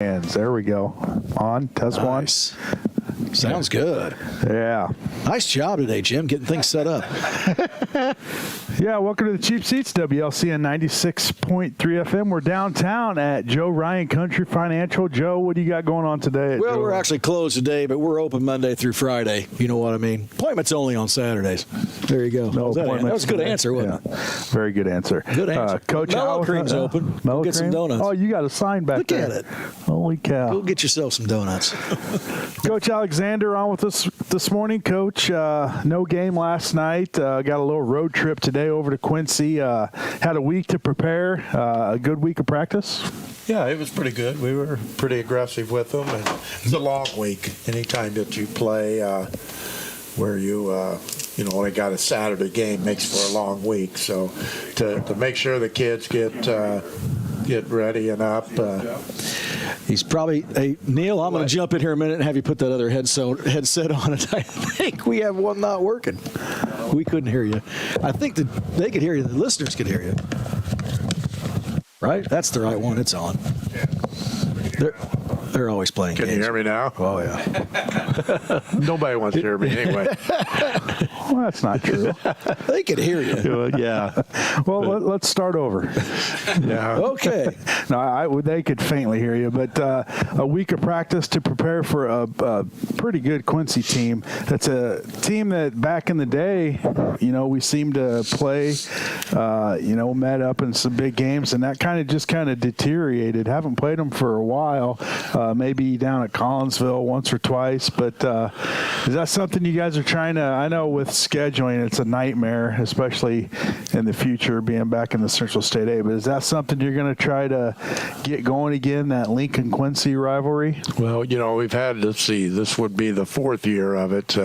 Hands. There we go. On. Test Nice. Sounds good. one. Yeah. Nice job today, Jim, getting things set up. Yeah, welcome to the Cheap Seats, WLCN 96.3 FM. We're downtown at Joe Ryan Country Financial. Joe, what do you got going on today? Well, we're actually closed today, but we're open Monday through Friday. You know what I mean? Appointments only on Saturdays. There you go. No that appointments was a good today. answer, wasn't it? Very good answer. Good answer. Coach Mellow Cream's open. Mellow Go get some Cream? donuts. Oh, you got a sign back Look there. at it. Holy cow. Go get yourself some donuts. Coach Alexander on with us this morning. Coach, no game last night. Got a little road trip today over to Quincy. Had a week to prepare. A good week of practice. Yeah, it was pretty good. We were pretty aggressive with them, and it's a long week. Anytime that you play where you only got a Saturday game makes for a long week. So to make sure the kids get ready and up. He's probably, hey, Neil, I'm going to jump in here a minute and have you put that other headset on. And I think we have one not working. We couldn't hear you. I think that they could hear you. The listeners could hear you. Right? That's the right one. It's on. They're always playing Can games. you hear me now? Oh, yeah. Nobody wants to hear me anyway. Well, that's not true. They could hear you. Yeah. Well, let's start over. Yeah. Okay. No, they could faintly hear you, but a week of practice to prepare for a pretty good Quincy team. That's a team that back in the day, we seemed to play, met up in some big games, and that kind of deteriorated. Haven't played them for a while, maybe down at Collinsville once or twice, but is that something you guys are trying to, I know with scheduling, it's a nightmare, especially in the future being back in the Central State A, but is that something you're going to try to get going again, that Lincoln-Quincy rivalry? Well, we've had, let's see, this would be the fourth year of it.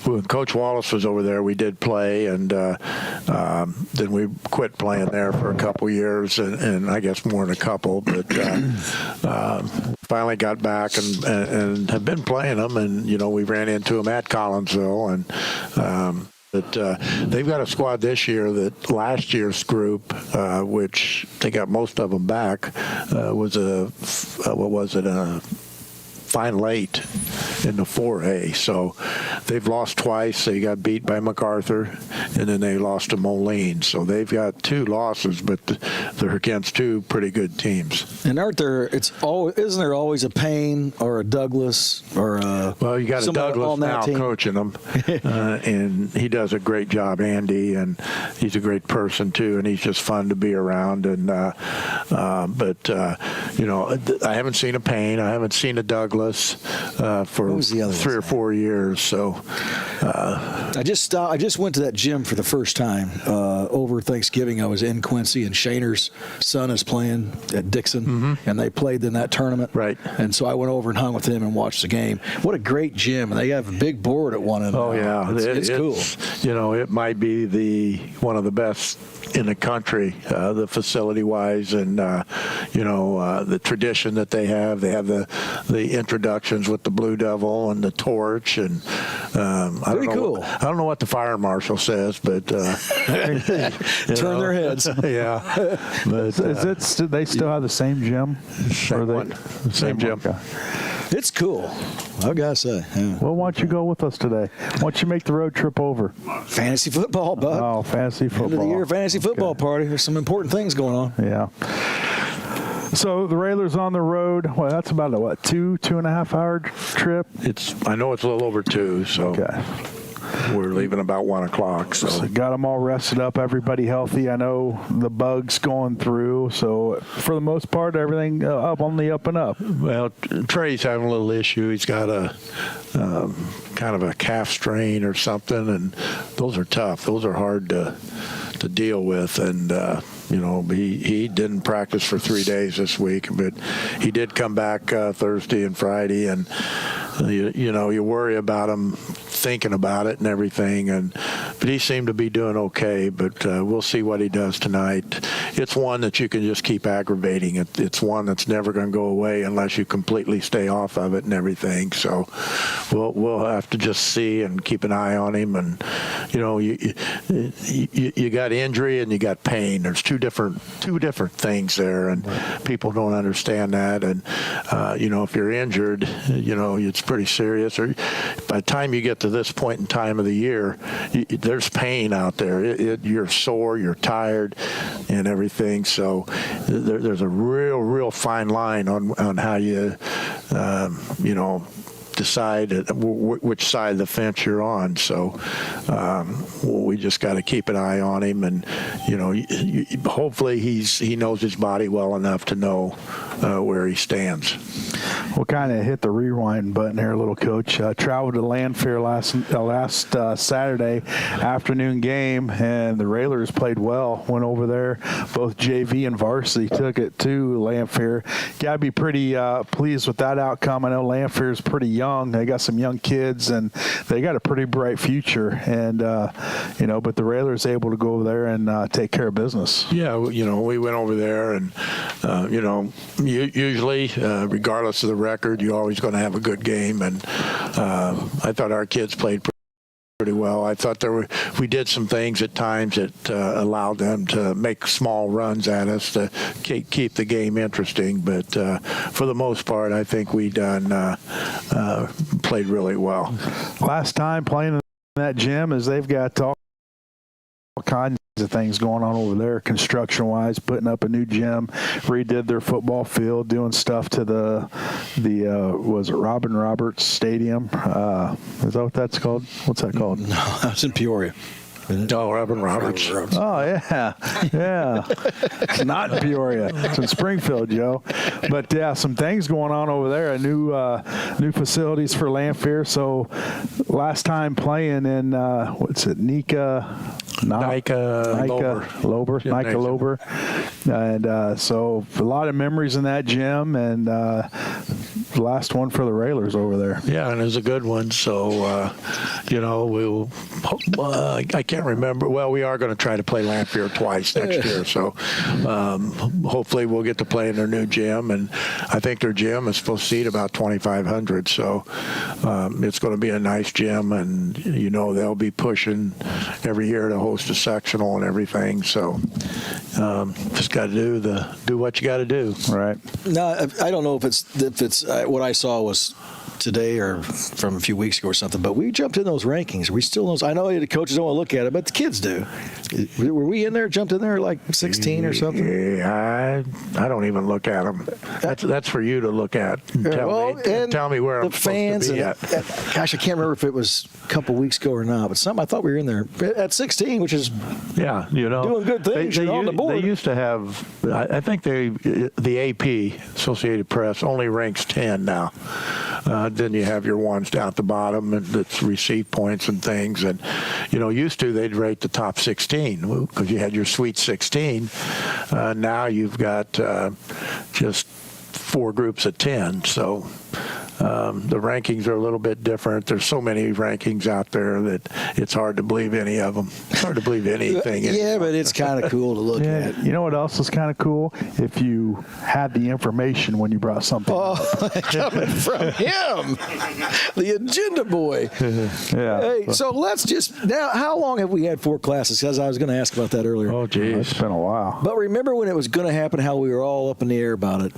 When Coach Wallace was over there, we did play, and then we quit playing there for a couple years, and I guess more than a couple, but finally got back and have been playing them, and, we ran into them at Collinsville, and but they've got a squad this year that last year's group, which they got most of them back, was a Final Eight in the 4A. So they've lost twice. They got beat by MacArthur, and then they lost to Moline. So they've got two losses, but they're against two pretty good teams. And isn't there always a Payne or a Douglas or a Well, you got a Douglas now team? coaching them, and he does a great job, Andy, and he's a great person too, and he's just fun to be around. And but I haven't seen a Payne, I haven't seen a Douglas for 3 or 4 years. So I just went to that gym for the first time over Thanksgiving. I was in Quincy, and Shaner's son is playing at Dixon, and they played in that tournament. Right. And so I went over and hung with him and watched the game. What a great gym! And they have a big board at one end. Oh yeah, it's cool. It might be one of the best in the country, the facility-wise, and the tradition that they have. They have the introductions with the Blue Devil and the torch, and I don't know what the fire marshal says, but turn their heads. Yeah, but Do they still have the same gym? Same gym. Okay. It's cool. I've got to say. Yeah. Well, why don't you go with us today? Why don't you make the road trip over? Fantasy football, bud. Oh, fantasy football. End of the year fantasy football party. There's some important things going on. Yeah. So the Railers on the road. Well, that's about a 2.5 hour trip. I know it's a little over 2, so Okay. we're leaving about 1 o'clock. So got them all rested up, everybody healthy. I know the bugs going through, so for the most part, everything on the up and up. Well, Trey's having a little issue. He's got a kind of a calf strain or something, and those are tough. Those are hard to deal with, and he didn't practice for 3 days this week, but he did come back Thursday and Friday, and you worry about him thinking about it and everything, but he seemed to be doing okay. But we'll see what he does tonight. it's one that you can just keep aggravating. It's one that's never going to go away unless you completely stay off of it and everything. So we'll have to just see and keep an eye on him. And you got injury and you got pain. There's two different things there, and people don't understand that. And if you're injured, it's pretty serious. Or by the time you get to this point in time of the year, there's pain out there. You're sore, you're tired, and everything. So there's a real fine line on how you decide which side of the fence you're on. So we just got to keep an eye on him, and hopefully he knows his body well enough to know where he stands. We'll kind of hit the rewind button here, little coach. Traveled to Lanphier last Saturday afternoon game, and the Railers played well. Went over there, both JV and varsity took it to Lanphier. Got to be pretty pleased with that outcome. I know Lanphier is pretty young. They got some young kids, and they got a pretty bright future. And but the Railers able to go over there and take care of business. Yeah, we went over there, and usually, regardless of the record, you're always going to have a good game. And I thought our kids played pretty well. I thought we did some things at times that allowed them to make small runs at us to keep the game interesting. But for the most part, I think we played really well. Last time playing in that gym is they've got all kinds of things going on over there, construction-wise, putting up a new gym, redid their football field, doing stuff to the was it Robin Roberts Stadium? Is that what that's called? What's that called? No, that's in Peoria. No, Robin Roberts. Oh, yeah. It's not in Peoria. It's in Springfield, Joe. But, yeah, some things going on over there. New facilities for Lanphier. So, last time playing in, Nika Lober. And so, a lot of memories in that gym. And the last one for the Railers over there. Yeah, and it was a good one. So, we'll I can't remember. Well, we are going to try to play Lanphier twice next year. So hopefully we'll get to play in their new gym. And I think their gym is supposed to seat about 2,500. So it's going to be a nice gym. And, they'll be pushing every year to host a sectional and everything. So just got to do what you got to do. Right. No, I don't know if it's what I saw was today or from a few weeks ago or something, but we jumped in those rankings. We still know. I know the coaches don't want to look at it, but the kids do. Were we in there, jumped in there like 16 or something? Yeah, I don't even look at them. That's for you to look at. And tell me where I'm supposed to be at. Gosh, I can't remember if it was a couple weeks ago or not, but something I thought we were in there at 16, which is doing good things. On the board. They used to have. I think the AP Associated Press only ranks 10 now. Then you have your ones down at the bottom and that's receive points and things. And, used to they'd rate the top 16 because you had your Sweet 16. Now you've got just 4 groups of 10. So the rankings are a little bit different. There's so many rankings out there that it's hard to believe any of them. It's hard to believe anything. Yeah, but it's kind of cool to look at. You know what else is kind of cool? If you had the information when you brought something up. Coming from him, the agenda boy. Yeah. Hey, so let's just now. How long have we had 4 classes? Because I was going to ask about that earlier. Oh, geez, it's been a while. But remember when it was going to happen? How we were all up in the air about it.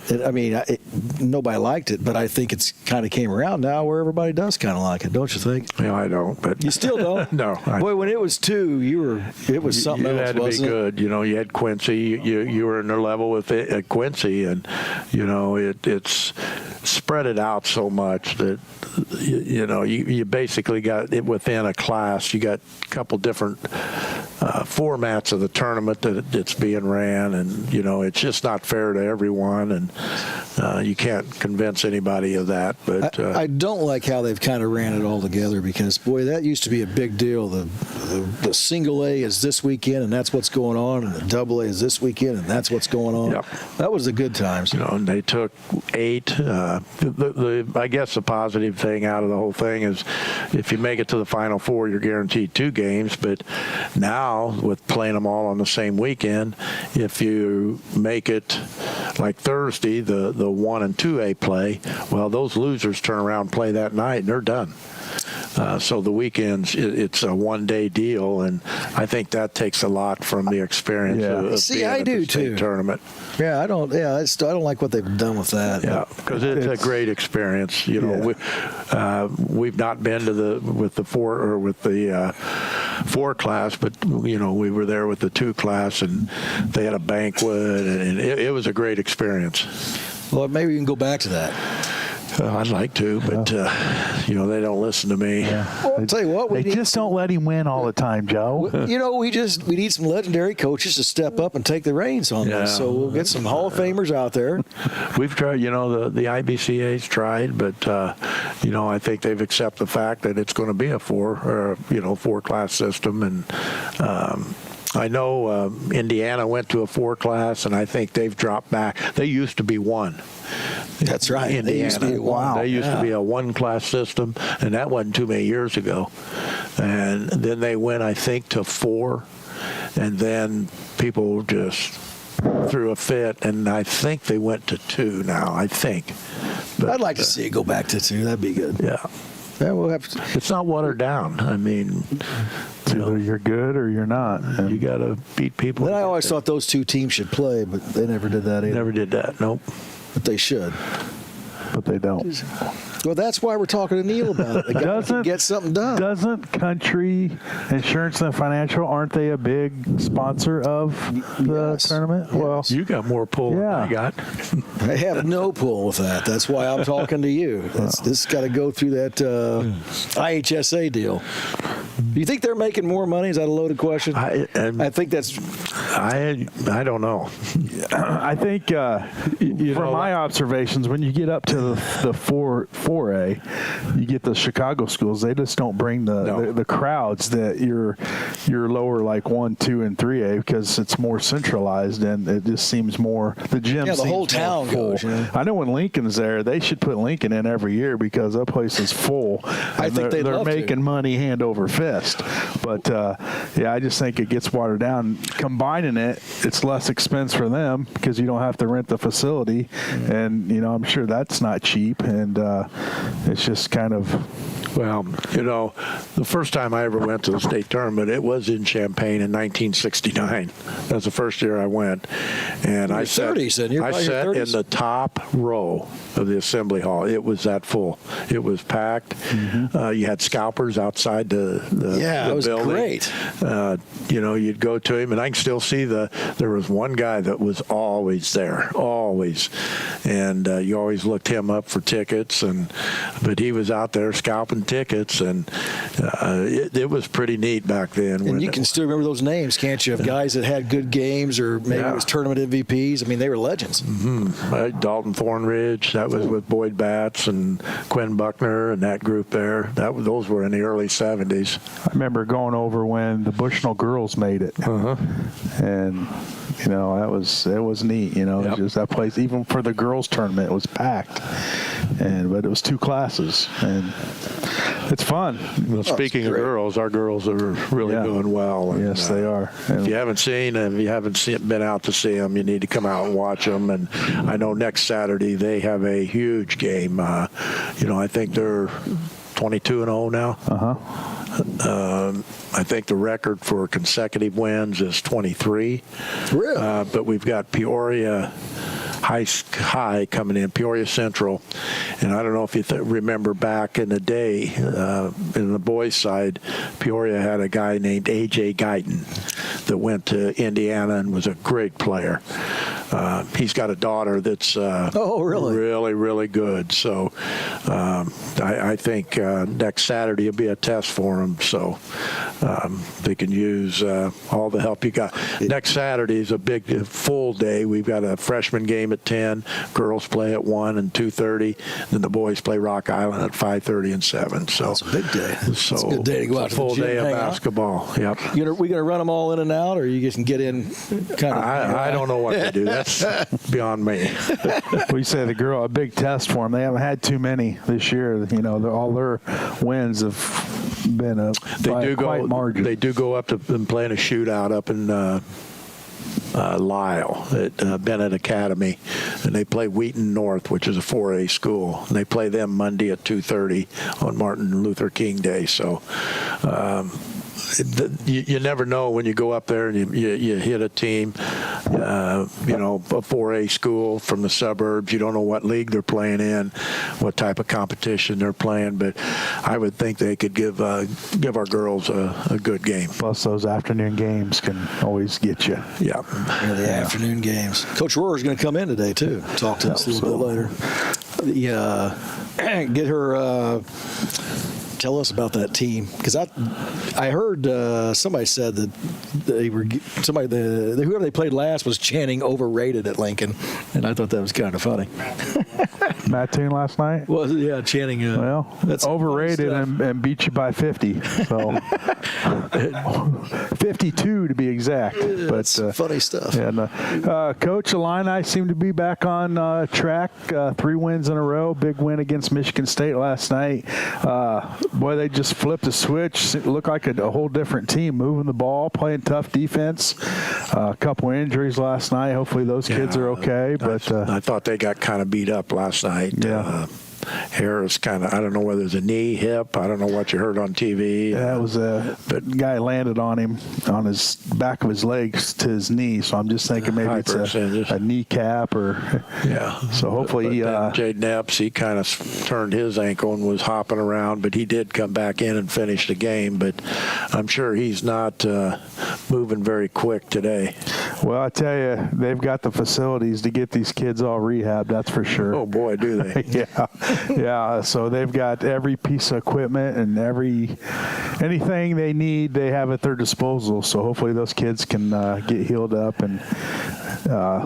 Nobody liked it, but I think it's kind of came around now where everybody does kind of like it, don't you think? No, I don't. But you still don't. No. Boy, when it was 2, it was something else. You had to be good. You had Quincy. You were in their level with Quincy, and it's spread it out so much that you basically got it within a class. You got a couple different formats of the tournament that it's being ran, and it's just not fair to everyone, and you can't convince anybody of that. But I don't like how they've kind of ran it all together because, boy, that used to be a big deal. the single A is this weekend, and that's what's going on, and the double A is this weekend, and that's what's going on. Yep. That was the good times. You know, and they took 8. I guess the positive thing out of the whole thing is if you make it to the Final Four, you're guaranteed 2 games. But now, with playing them all on the same weekend, if you make it like Thursday, the 1 and 2A play, well, those losers turn around and play that night, and they're done. So the weekends, it's a one-day deal, and I think that takes a lot from the experience of See, being I at do the state too. tournament. Yeah, I don't like what they've done with that. Yeah, because it's a great experience. You know, we've not been to the 4 class, but you know, we were there with the 2 class, and they had a banquet, and it was a great experience. Well, maybe we can go back to that. I'd like to, but you know, they don't listen to me. Well, I'll tell you what, They just don't let him win all the time, Joe. you know, we need some legendary coaches to step up and take the reins on Yeah. this. So we'll get some Hall of Famers out there. We've tried, you know, the IBCA's tried, but you know, I think they've accepted the fact that it's going to be a 4 class system, and I know Indiana went to a 4 class, and I think they've dropped back. They used to be 1. That's right. Indiana. They used to be wow. They used to be a 1 class system, and that wasn't too many years ago. And then they went, I think, to 4, and then people just threw a fit, and I think they went to 2 now. I think. But, I'd like to see it go back to 2. That'd be good. Yeah. Yeah, we'll have to. It's not watered down. I mean, It's either you're good or you're not. And you got to beat people. Then I always thought those 2 teams should play, but they never did that either. Never did that. Nope. But they should. but they don't. Well, that's why we're talking to Neil about it. The guy can get something done. Doesn't Country Insurance and Financial, aren't they a big sponsor of the Yes. tournament? Yes. Well, You got more pull than I got. I have no pull with that. That's why I'm talking to you. This has got to go through that IHSA deal. Do you think they're making more money? Is that a loaded question? I think that's. I don't know. I think from my observations, when you get up to the 4A, you get the Chicago schools. They just don't bring the crowds that your lower like 1, 2, and 3A, because it's more centralized and it just seems more. The gym. Yeah, the whole seems more town full. goes. Yeah. I know when Lincoln's there, they should put Lincoln in every year because that place is full. I think they'd they're love to. making money hand over fist. But I just think it gets watered down. Combining it, it's less expense for them because you don't have to rent the facility, and I'm sure that's not cheap. And it's just kind of. Well, the first time I ever went to the state tournament, it was in Champaign in 1969. That was the first year I went, and I sat in the top row of the assembly hall. It was that full. It was packed. Mm-hmm. You had scalpers outside the it was building. Great. You'd go to him, and I can still see there was one guy that was always there, always, and you always looked him up for tickets, but he was out there scalping tickets, and it was pretty neat back then. And you can still remember those names, can't you, of guys that had good games or maybe it was tournament MVPs. I mean, they were legends. Mm-hmm. Dalton Thornridge, that was with Boyd Batts and Quinn Buckner and that group there. Those were in the early 70s. I remember going over when the Bushnell girls made it, and it was neat. Just that place, even for the girls tournament, it was packed, but it was 2 classes, and it's fun. Well, speaking of girls, our girls are really doing well. And, yes, they are. If you haven't been out to see them, you need to come out and watch them. And I know next Saturday they have a huge game. I think they're 22-0 now. I think the record for consecutive wins is 23. Really? But we've got Peoria High coming in, Peoria Central. And I don't know if you remember back in the day, in the boys' side, Peoria had a guy named A.J. Guyton that went to Indiana and was a great player. he's got a daughter that's really? really, really good. So I think next Saturday will be a test for him. So they can use all the help you got. Next Saturday is a big full day. We've got a freshman game at 10. Girls play at 1 and 2:30. Then the boys play Rock Island at 5:30 and 7. So That's a big day. So It's a good day to go out to the full gym day and of hang out. basketball. Yep. We going to run them all in and out, or you just can get in kind of? I don't know what to do. That's beyond me. We say a big test for them. They haven't had too many this year. You know, all their wins have been quite margin. They do go up to and play in a shootout up in Lyle at Bennett Academy, and they play Wheaton North, which is a 4A school. And they play them Monday at 2:30 on Martin Luther King Day. So you never know when you go up there and you hit a team, a 4A school from the suburbs. You don't know what league they're playing in, what type of competition they're playing. But I would think they could give our girls a good game. Plus, those afternoon games can always get you. Yeah. The afternoon games. Coach Rohrer's going to come in today, too. Talk to us a little bit later. Get her... Tell us about that team, because I heard somebody said that whoever they played last was chanting overrated at Lincoln, and I thought that was kind of funny. Matt Toon last night? Well, yeah, chanting. That's overrated and beat you by 50. So 52 to be exact. That's funny stuff. And Coach Illini seemed to be back on track. 3 wins in a row. Big win against Michigan State last night. Boy, they just flipped the switch. It looked like a whole different team, moving the ball, playing tough defense. A couple injuries last night. Hopefully those kids are okay. But I thought they got kind of beat up last night. Yeah. Harris kind of, I don't know whether it's a knee, hip. I don't know what you heard on TV. Yeah, it was the guy landed on him on his back of his legs to his knee. So I'm just thinking maybe it's a kneecap or. Yeah. So hopefully Jaden Epps, he kind of turned his ankle and was hopping around, but he did come back in and finish the game. But I'm sure he's not moving very quick today. Well, I tell you, they've got the facilities to get these kids all rehabbed. That's for sure. Oh boy, do they! Yeah. So they've got every piece of equipment and anything they need, they have at their disposal. So hopefully those kids can get healed up, and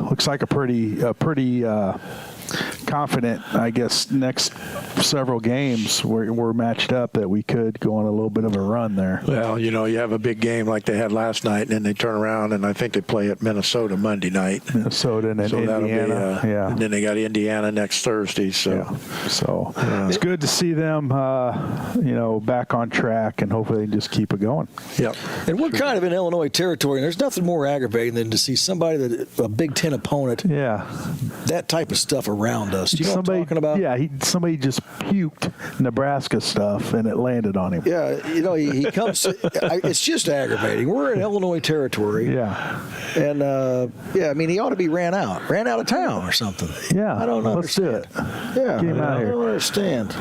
looks like a pretty confident, I guess, next several games we're matched up that we could go on a little bit of a run there. Well, you have a big game like they had last night, and then they turn around, and I think they play at Minnesota Monday night. Minnesota and then Indiana. And then they got Indiana next Thursday. So, it's good to see them, back on track, and hopefully they can just keep it going. Yep. And we're kind of in Illinois territory, and there's nothing more aggravating than to see somebody a Big Ten opponent. Yeah. That type of stuff around us. Do you know what I'm talking about? Yeah, somebody just puked Nebraska stuff, and it landed on him. Yeah, he comes. It's just aggravating. We're in Illinois territory. Yeah. And, he ought to be ran out of town or something. Yeah. I don't understand. Let's do it. Yeah. Get him out of here. I don't understand.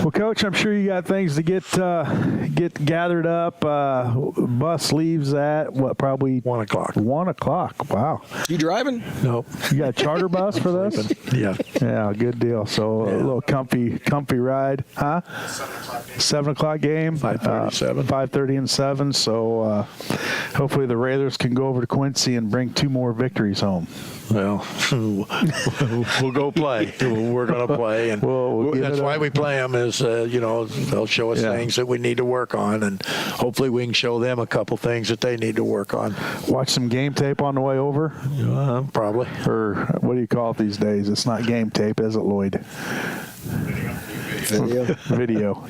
Well, Coach, I'm sure you got things to get gathered up. Bus leaves at, probably 1 o'clock. 1 o'clock. Wow. You driving? Nope. You got a charter bus for this? Yeah. Yeah, good deal. So a little comfy ride, huh? 7 o'clock game. 5:37. 5:30 and 7. So hopefully the Raiders can go over to Quincy and bring 2 more victories home. Well, we'll go play. We're going to play, and that's why we play them. Is they'll show us things that we need to work on, and hopefully we can show them a couple things that they need to work on. Watch some game tape on the way over. Probably. Or what do you call it these days? It's not game tape, is it, Lloyd?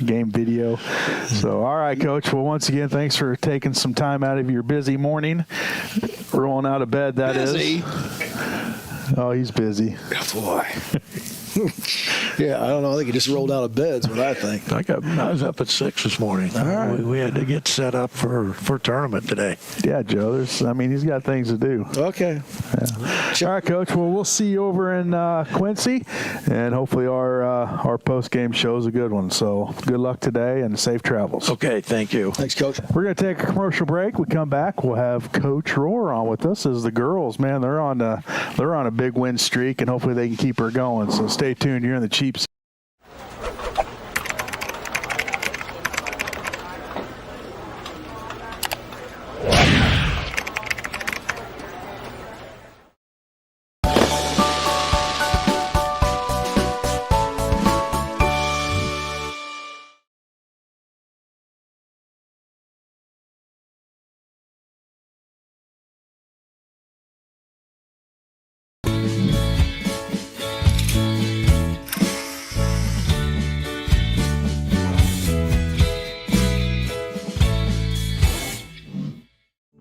Game video. So, all right, Coach. Well, once again, thanks for taking some time out of your busy morning. Rolling out of bed, that is. Busy. Oh, he's busy. Oh, boy. Yeah, I don't know. I think he just rolled out of bed is what I think. I was up at 6 this morning. All right. We had to get set up for tournament today. Yeah, Joe. He's got things to do. Okay. All right, Coach. Well, we'll see you over in Quincy, and hopefully our post game show is a good one. So good luck today and safe travels. Okay, thank you. Thanks, Coach. We're going to take a commercial break. We come back. We'll have Coach Rohr on with us as the girls. Man, they're on a big win streak, and hopefully they can keep her going. So stay tuned. You're in the Cheap Seats.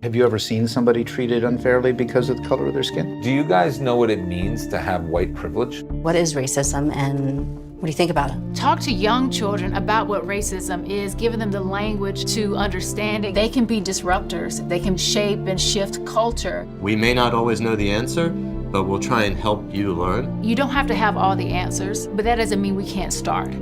Have you ever seen somebody treated unfairly because of the color of their skin? Do you guys know what it means to have white privilege? What is racism and what do you think about it? Talk to young children about what racism is, giving them the language to understand it. They can be disruptors. They can shape and shift culture. We may not always know the answer, but we'll try and help you learn. You don't have to have all the answers, but that doesn't mean we can't start.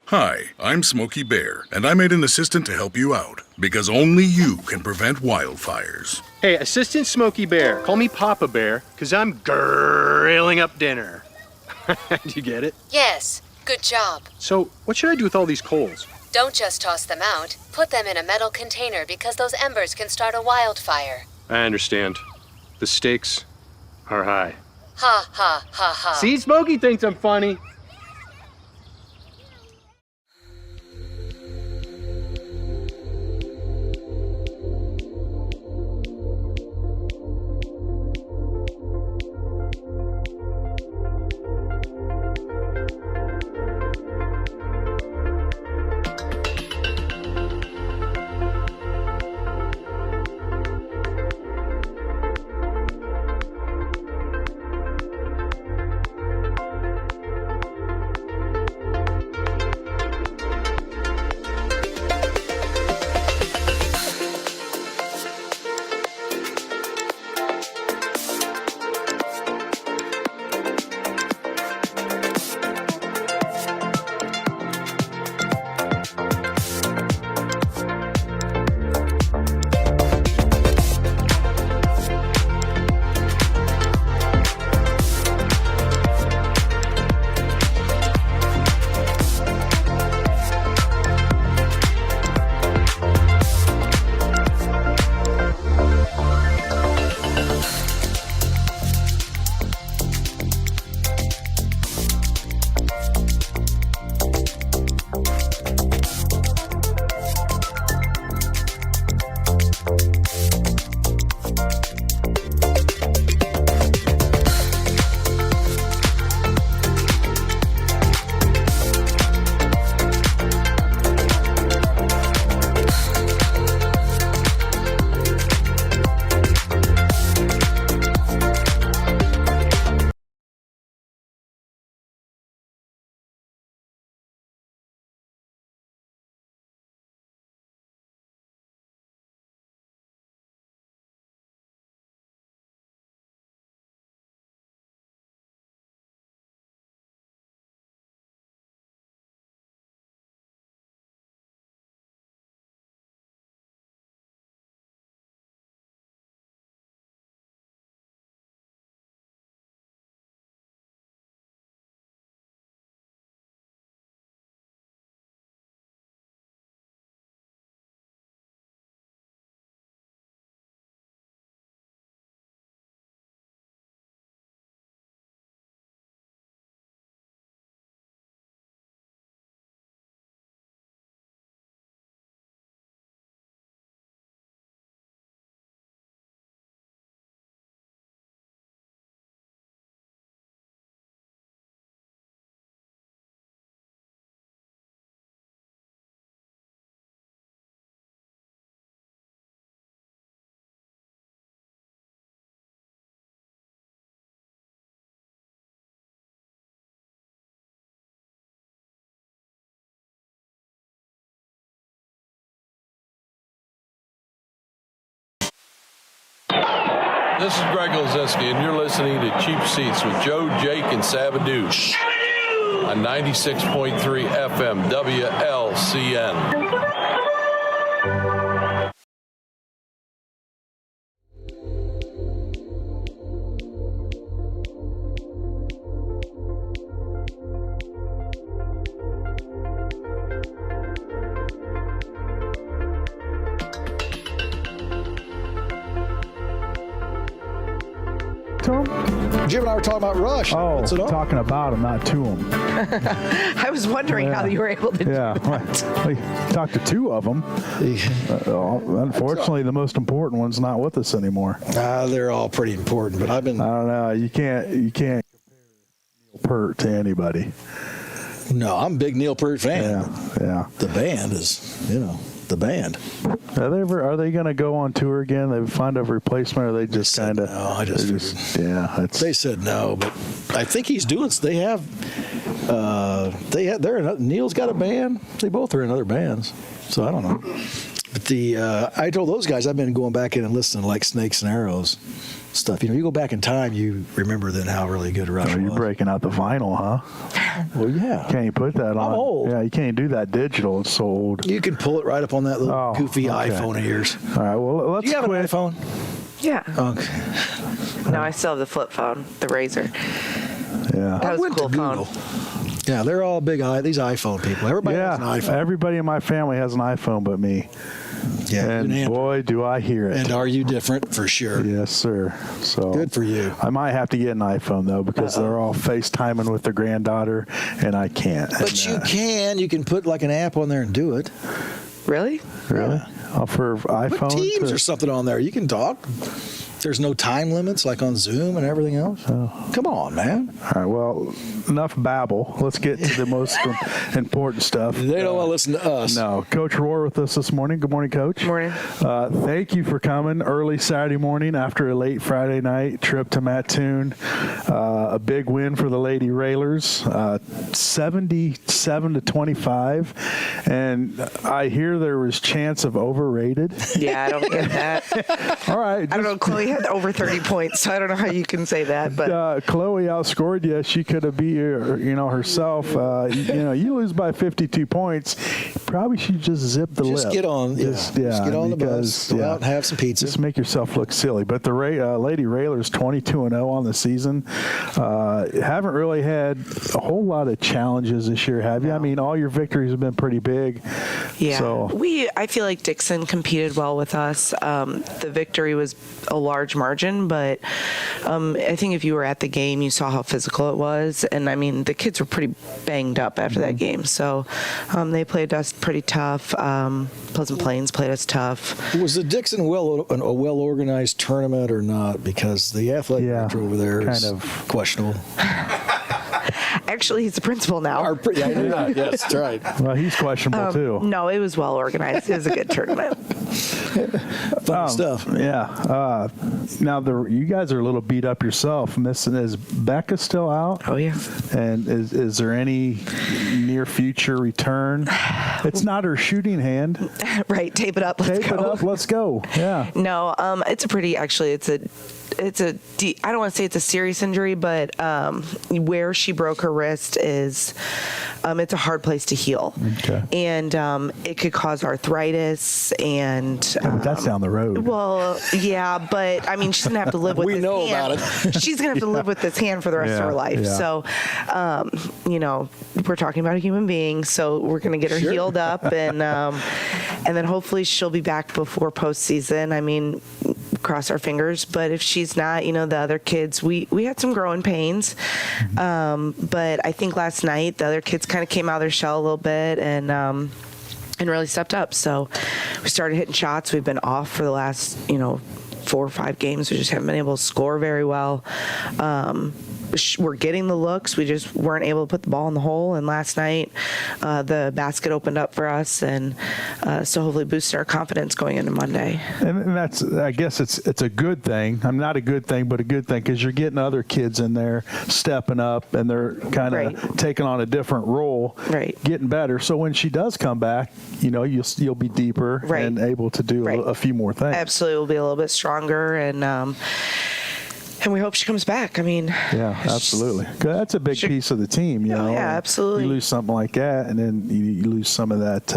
Hi, I'm Smokey Bear, and I made an assistant to help you out, because only you can prevent wildfires. Hey, Assistant Smokey Bear. Call me Papa Bear, because I'm grilling up dinner. Do you get it? Yes, good job. So, what should I do with all these coals? Don't just toss them out. Put them in a metal container because those embers can start a wildfire. I understand. The stakes are high. Ha ha ha ha. See, Smokey thinks I'm funny. This is Greg Lozinski, and you're listening to Cheap Seats with Joe, Jake, and Sabadoo on 96.3 FM WLCN. Jim and I were talking about Rush. Oh, What's it on? talking about him, not to him. I was wondering how you were able to do that. We talked to two of them. Unfortunately, the most important one's not with us anymore. They're all pretty important, but I don't know. You can't compare Neil Peart to anybody. No, I'm a big Neil Peart fan. Yeah. The band is, the band. Are they going to go on tour again? They find a replacement, or they just kind of? No, they said no, but I think he's doing. Neil's got a band. They both are in other bands, so I don't know. But I told those guys I've been going back in and listening to like Snakes and Arrows stuff. You go back in time, you remember then how really good Rush was. You're breaking out the vinyl, huh? Well, yeah. Can't you put that on? I'm old. Yeah, you can't do that digital. It's so old. You can pull it right up on that little goofy iPhone of yours. All right, well, let's Do you have an iPhone? Yeah. Okay. No, I still have the flip phone, the Razor. Yeah. That was a cool phone. Yeah, they're all big these iPhone people. Everybody has an iPhone. Everybody in my family has an iPhone but me. Yeah, and boy, do I hear it. And are you different? For sure. Yes, sir. So good for you. I might have to get an iPhone, though, because they're all FaceTiming with their granddaughter, and I can't. But you can. You can put like an app on there and do it. Really? Really? For iPhone? Put Teams or something on there. You can talk. There's no time limits like on Zoom and everything else. Come on, man. All right, well, enough babble. Let's get to the most important stuff. They don't want to listen to us. No. Coach Rohr with us this morning. Good morning, Coach. Good morning. Thank you for coming early Saturday morning after a late Friday night trip to Mattoon. A big win for the Lady Railers, 77-25. And I hear there was chance of overrated. Yeah, I don't get that. All right. I don't know. Chloe had over 30 points, so I don't know how you can say that. But Chloe outscored you. She could have beat herself. You lose by 52 points. Probably should just zip the lip. Just get on. Just get on the bus. Go out and have some pizza. Just make yourself look silly. But the Lady Railers 22-0 on the season. Haven't really had a whole lot of challenges this year, have you? I mean, all your victories have been pretty big. Yeah. So. I feel like Dixon competed well with us. The victory was a large margin, but I think if you were at the game, you saw how physical it was. And I mean, the kids were pretty banged up after that game. So they played us pretty tough. Pleasant Plains played us tough. Was the Dixon a well-organized tournament or not? Because the athletic director over there is kind of questionable. Actually, he's the principal now. Yes, that's right. Well, he's questionable too. No, it was well organized. It was a good tournament. Fun stuff. Yeah. Now you guys are a little beat up yourself. Is Becca still out? Oh yeah. And is there any near future return? It's not her shooting hand. Right. Tape it up. Let's go. Let's go. Yeah. No. It's I don't want to say it's a serious injury, but where she broke her wrist is, it's a hard place to heal. Okay. And it could cause arthritis and. But that's down the road. Well, yeah, but I mean, she's going to have to live with this hand. We know about it. She's going to have to live with this hand for the rest of her life. Yeah. So, we're talking about a human being, so we're going to get her healed up and then hopefully she'll be back before postseason. I mean, cross our fingers, but if she's not, the other kids, we had some growing pains, but I think last night the other kids kind of came out of their shell a little bit and really stepped up. So we started hitting shots. We've been off for the last 4 or 5 games. We just haven't been able to score very well. we're getting the looks. We just weren't able to put the ball in the hole. And last night, the basket opened up for us, and so hopefully boosted our confidence going into Monday. And that's, I guess it's a good thing. I'm not a good thing, but a good thing, because you're getting other kids in there stepping up, and they're kind of taking on a different role, getting better. So when she does come back, you'll be deeper and able to do a few more things. Absolutely, we'll be a little bit stronger, and we hope she comes back. I mean, yeah, absolutely. That's a big piece of the team, you know. Yeah, absolutely. You lose something like that, and then you lose some of that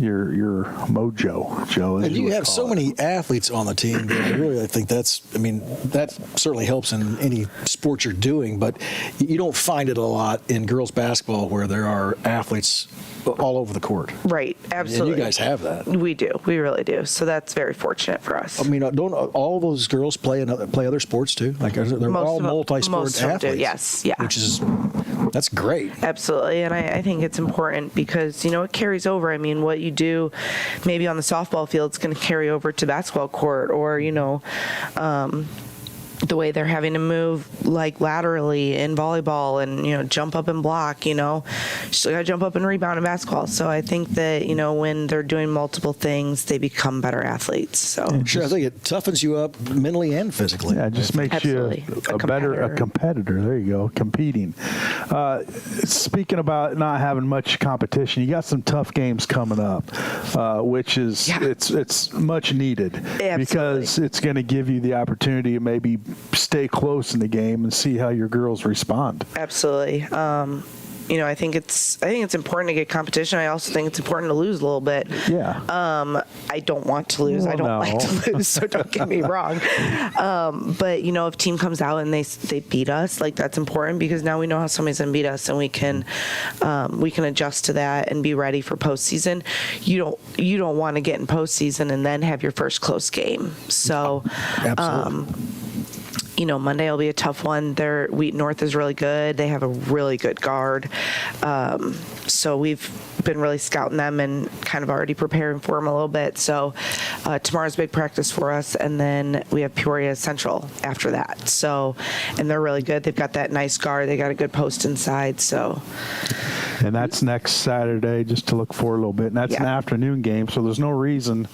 your mojo, Joe. And you have so many athletes on the team. I think that certainly helps in any sport you're doing, but you don't find it a lot in girls basketball where there are athletes all over the court. Right, absolutely. And you guys have that. We do. We really do. So that's very fortunate for us. I mean, don't all those girls play other sports too? Like they're all multi-sport athletes. Yes, that's great. Absolutely, and I think it's important because it carries over. I mean, what you do maybe on the softball field is going to carry over to basketball court, or the way they're having to move like laterally in volleyball and jump up and block, still gotta jump up and rebound in basketball. So I think that when they're doing multiple things, they become better athletes. So sure, I think it toughens you up mentally and physically. Yeah, it just makes you a competitor. There you go, competing. Speaking about not having much competition, you got some tough games coming up, which is it's much needed. Absolutely. Because it's going to give you the opportunity to maybe stay close in the game and see how your girls respond. Absolutely. I think it's important to get competition. I also think it's important to lose a little bit. Yeah. I don't want to lose. I don't like to lose, so don't get me wrong. But if team comes out and they beat us, like that's important because now we know how somebody's gonna beat us, and we can adjust to that and be ready for postseason. You don't want to get in postseason and then have your first close game. So. Absolutely. Monday will be a tough one. Wheat North is really good. They have a really good guard. So we've been really scouting them and kind of already preparing for them a little bit. So tomorrow's big practice for us, and then we have Peoria Central after that. So, and they're really good. They've got that nice guard. They got a good post inside. So. And that's next Saturday, just to look forward a little bit. And that's an afternoon game, so there's no reason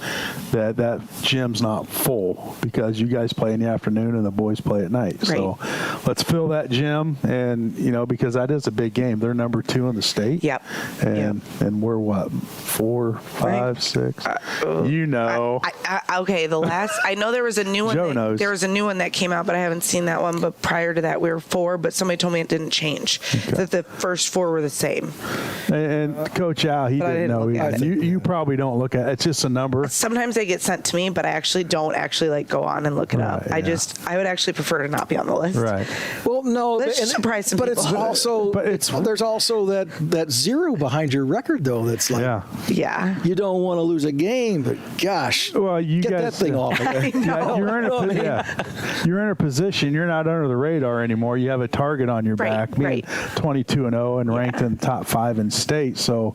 that gym's not full because you guys play in the afternoon and the boys play at night. Right. So let's fill that gym, and because that is a big game. They're number 2 in the state. Yep. And we're what, 4, 5, 6? Okay. The last I know there was a new one. Joe knows. There was a new one that came out, but I haven't seen that one. But prior to that, we were 4. But somebody told me it didn't change. Okay. That the first 4 were the same. And Coach Al, he didn't know. You probably don't look at it. It's just a number. Sometimes they get sent to me, but I actually don't go on and look it up. I would actually prefer to not be on the list. Right. Well, no, that's surprise some but people. It's also, there's also that 0 behind your record though. That's like, you don't want to lose a game, but gosh, you get guys, that thing off. You're in a position. You're not under the radar anymore. You have a target on your back. Being 22-0 and ranked in the top 5 in state. So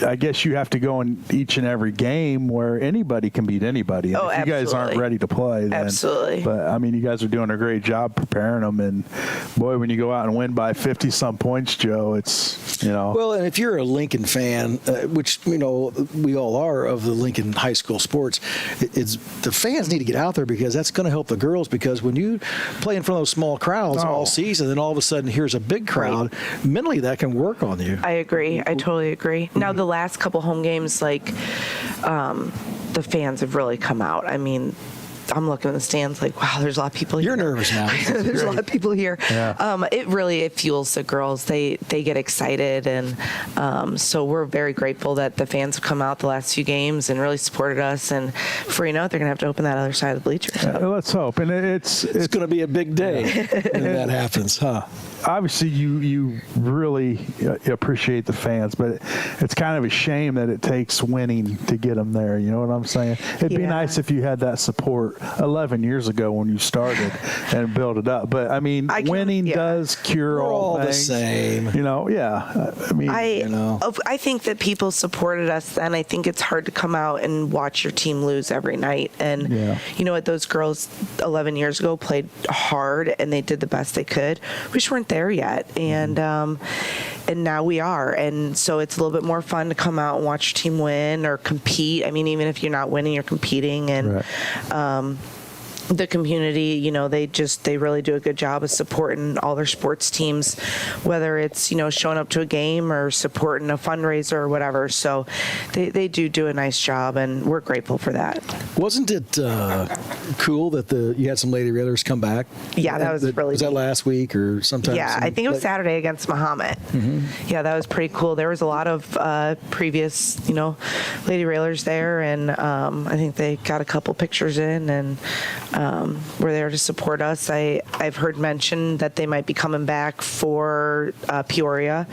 I guess you have to go in each and every game where anybody can beat anybody. And if you guys aren't ready to play, then, but I mean, you guys are doing a great job preparing them. And boy, when you go out and win by 50-some points, Joe, it's Well, and if you're a Lincoln fan, which we all are of the Lincoln high school sports, it's the fans need to get out there because that's going to help the girls. Because when you play in front of those small crowds all season, then all of a sudden here's a big crowd, mentally that can work on you. I agree. I totally agree. Now the last couple home games, the fans have really come out. I mean, I'm looking in the stands like, wow, there's a lot of people here. You're nervous now. There's a lot of people here. Yeah. It fuels the girls. They get excited, and so we're very grateful that the fans have come out the last few games and really supported us. And before you know it, they're going to have to open that other side of the bleachers. Let's hope. And it's going to be a big day when that happens, huh? Obviously, you really appreciate the fans, but it's kind of a shame that it takes winning to get them there. You know what I'm saying? It'd be nice if you had that support 11 years ago when you started and build it up. But I mean, winning does cure We're all the things. same. You know, yeah. I mean, I think that people supported us then. I think it's hard to come out and watch your team lose every night. And you know what? Those girls 11 years ago played hard and they did the best they could. We just weren't there yet. And now we are. And so it's a little bit more fun to come out and watch your team win or compete. I mean, even if you're not winning, you're competing. And the community, you know, they really do a good job of supporting all their sports teams, whether it's, you know, showing up to a game or supporting a fundraiser or whatever. So they do a nice job, and we're grateful for that. Wasn't it cool that you had some Lady Railers come back? Yeah, that was really Was that last week or sometime? Yeah, I think it was Saturday against Mahomet. Yeah, that was pretty cool. There was a lot of previous, you know, Lady Railers there, and I think they got a couple pictures in and were there to support us. I've heard mention that they might be coming back for Peoria.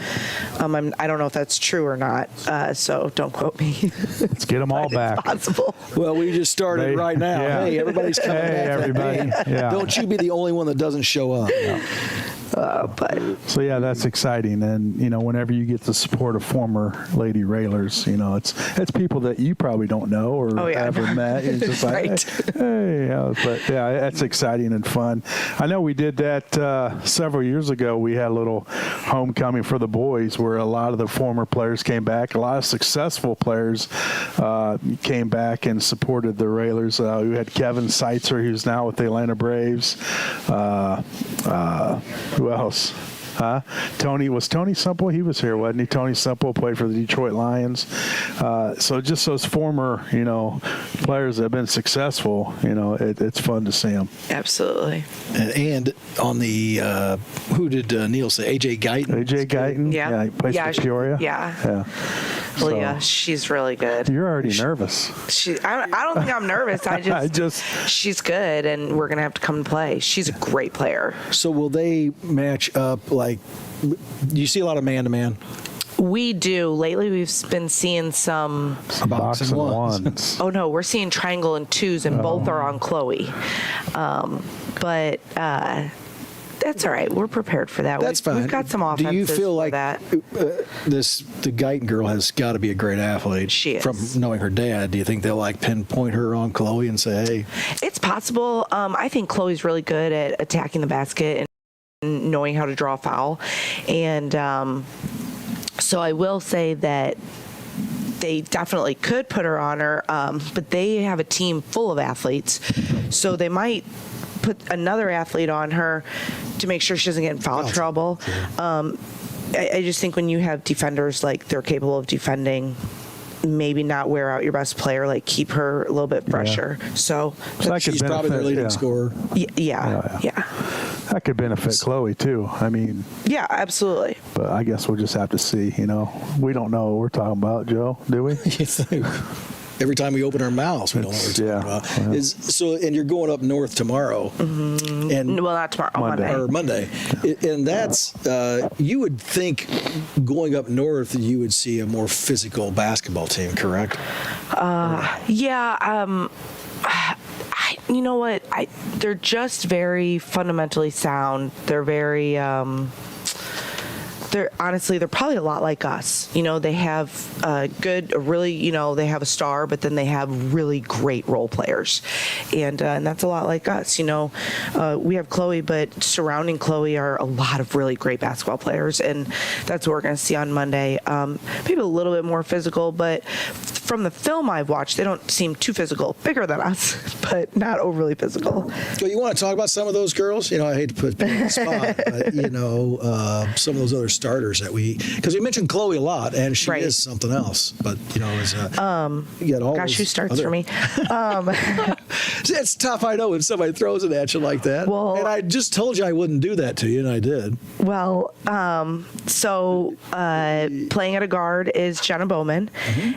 I don't know if that's true or not, so don't quote me. Let's get them all back. It's possible. Well, we just started right now. Yeah. Hey, everybody's coming back. Everybody. Yeah. Don't you be the only one that doesn't show up. So yeah, that's exciting, and you know, whenever you get the support of former Lady Railers, you know, it's people that you probably don't know or ever met. It's just like, hey, but yeah, that's exciting and fun. I know we did that several years ago. We had a little homecoming for the boys where a lot of the former players came back. A lot of successful players came back and supported the Railers. We had Kevin Seitzer, who's now with the Atlanta Braves. Who else? Tony Simple, he was here, wasn't he? Tony Simple played for the Detroit Lions. So just those former, you know, players that have been successful, you know, it's fun to see them. Absolutely. And on the, who did Neil say? AJ Guyton? AJ Guyton? Yeah. He plays for Peoria? Yeah. Well, yeah, she's really good. You're already nervous. I don't think I'm nervous. She's good, and we're going to have to come and play. She's a great player. So will they match up, like, you see a lot of man-to-man? We do. Lately, we've been seeing some box and ones. Oh, no, we're seeing triangle and twos, and both are on Chloe. But that's all right. We're prepared for that. That's fine. We've got some offenses. Do you feel like that. the Guyton girl has got to be a great athlete? She is. From knowing her dad, do you think they'll like pinpoint her on Chloe and say, hey? It's possible. I think Chloe's really good at attacking the basket and knowing how to draw a foul. And so I will say that they definitely could put her on her, but they have a team full of athletes, so they might put another athlete on her to make sure she doesn't get in foul trouble. I just think when you have defenders, like, they're capable of defending, maybe not wear out your best player, like keep her a little bit fresher. So she's probably their leading scorer. Yeah. That could benefit Chloe too. I mean, yeah, absolutely. But I guess we'll just have to see. You know, we don't know what we're talking about, Joe, do we? Every time we open our mouths, we don't know what we're talking about. So, and you're going up north tomorrow. And well, not tomorrow, Monday. And that's, you would think going up north, you would see a more physical basketball team, correct? You know what? They're just very fundamentally sound. They're very, they're probably a lot like us. You know, they have they have a star, but then they have really great role players. And that's a lot like us. You know, we have Chloe, but surrounding Chloe are a lot of really great basketball players. And that's what we're going to see on Monday. Maybe a little bit more physical, but from the film I've watched, they don't seem too physical. Bigger than us, but not overly physical. So you want to talk about some of those girls? You know, I hate to put people on the spot, but, you know, some of those other starters that because we mentioned Chloe a lot, and she is something else. But, you know, you got all gosh, who starts for me? It's tough, I know, when somebody throws it at you like that. Well, and I just told you I wouldn't do that to you, and I did. Well, so playing at a guard is Jenna Bowman,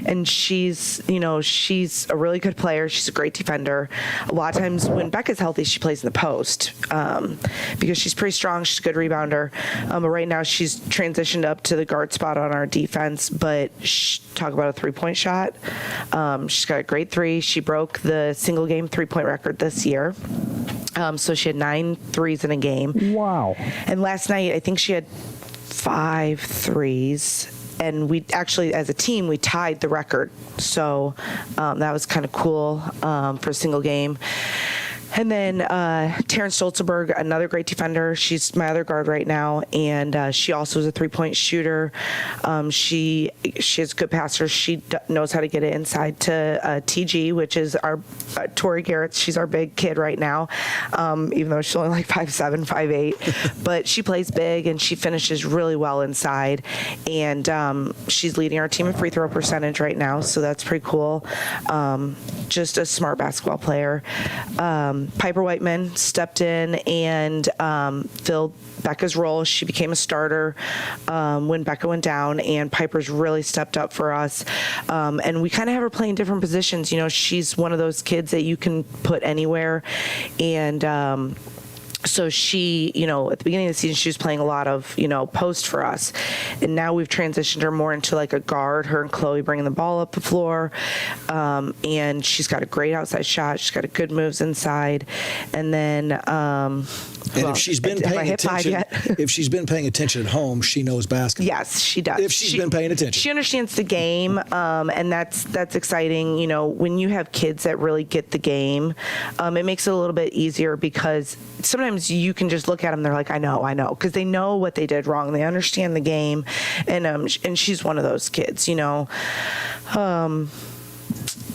and she's a really good player. She's a great defender. A lot of times when Becca's healthy, she plays in the post because she's pretty strong. She's a good rebounder. But right now she's transitioned up to the guard spot on our defense. But talk about a 3-point shot. She's got a great three. She broke the single game 3-point 3-point record this year. So she had 9 threes in a game. Wow. And last night, I think she had 5 threes. And we actually, as a team, we tied the record. So that was kind of cool for a single game. And then Taryn Stolzenberg, another great defender. She's my other guard right now, and she also is a 3-point shooter. She has good passers. She knows how to get it inside to TG, which is our Tori Garrett. She's our big kid right now, even though she's only like 5'7", 5'8". But she plays big, and she finishes really well inside. And she's leading our team in free throw percentage right now, so that's pretty cool. Just a smart basketball player. Piper Whiteman stepped in and filled Becca's role. She became a starter when Becca went down, and Piper's really stepped up for us. And we kind of have her playing different positions. You know, she's one of those kids that you can put anywhere. And so she, you know, at the beginning of the season, she was playing a lot of, you know, post for us. And now we've transitioned her more into like a guard, her and Chloe bringing the ball up the floor. And she's got a great outside shot. She's got a good moves inside. And then, if she's been paying attention, if she's been paying attention at home, she knows basketball. Yes, she does. If she's been paying attention, she understands the game, and that's exciting. You know, when you have kids that really get the game, it makes it a little bit easier because sometimes you can just look at them. They're like, I know, because they know what they did wrong. They understand the game, and she's one of those kids. You know.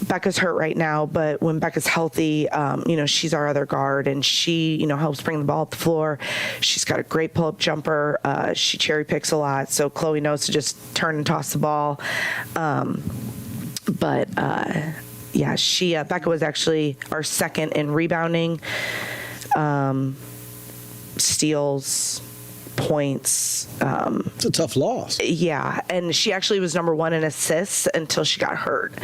Becca's hurt right now, but when Becca's healthy, you know, she's our other guard, and she, you know, helps bring the ball up the floor. She's got a great pull-up jumper. She cherry picks a lot, so Chloe knows to just turn and toss the ball. Yeah, Becca was actually our second in rebounding, steals, points. It's a tough loss. Yeah, and she actually was number 1 in assists until she got hurt.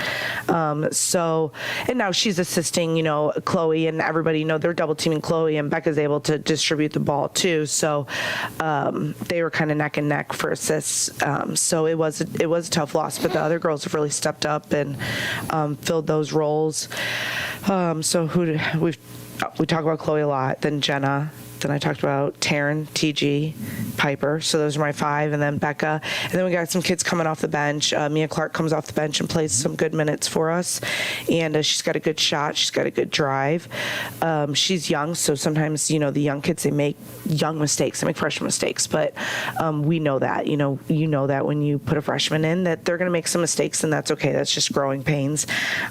And now she's assisting, you know, Chloe and everybody. You know, they're double teaming Chloe, and Becca's able to distribute the ball too. So they were kind of neck and neck for assists. So it was a tough loss, but the other girls have really stepped up and filled those roles. So we talk about Chloe a lot. Then Jenna. Then I talked about Taryn, TG, Piper. So those are my 5, and then Becca. And then we got some kids coming off the bench. Mia Clark comes off the bench and plays some good minutes for us. And she's got a good shot. She's got a good drive. She's young, so sometimes, you know, the young kids, they make young mistakes. They make freshman mistakes. But we know that. You know that when you put a freshman in, that they're going to make some mistakes, and that's okay. That's just growing pains.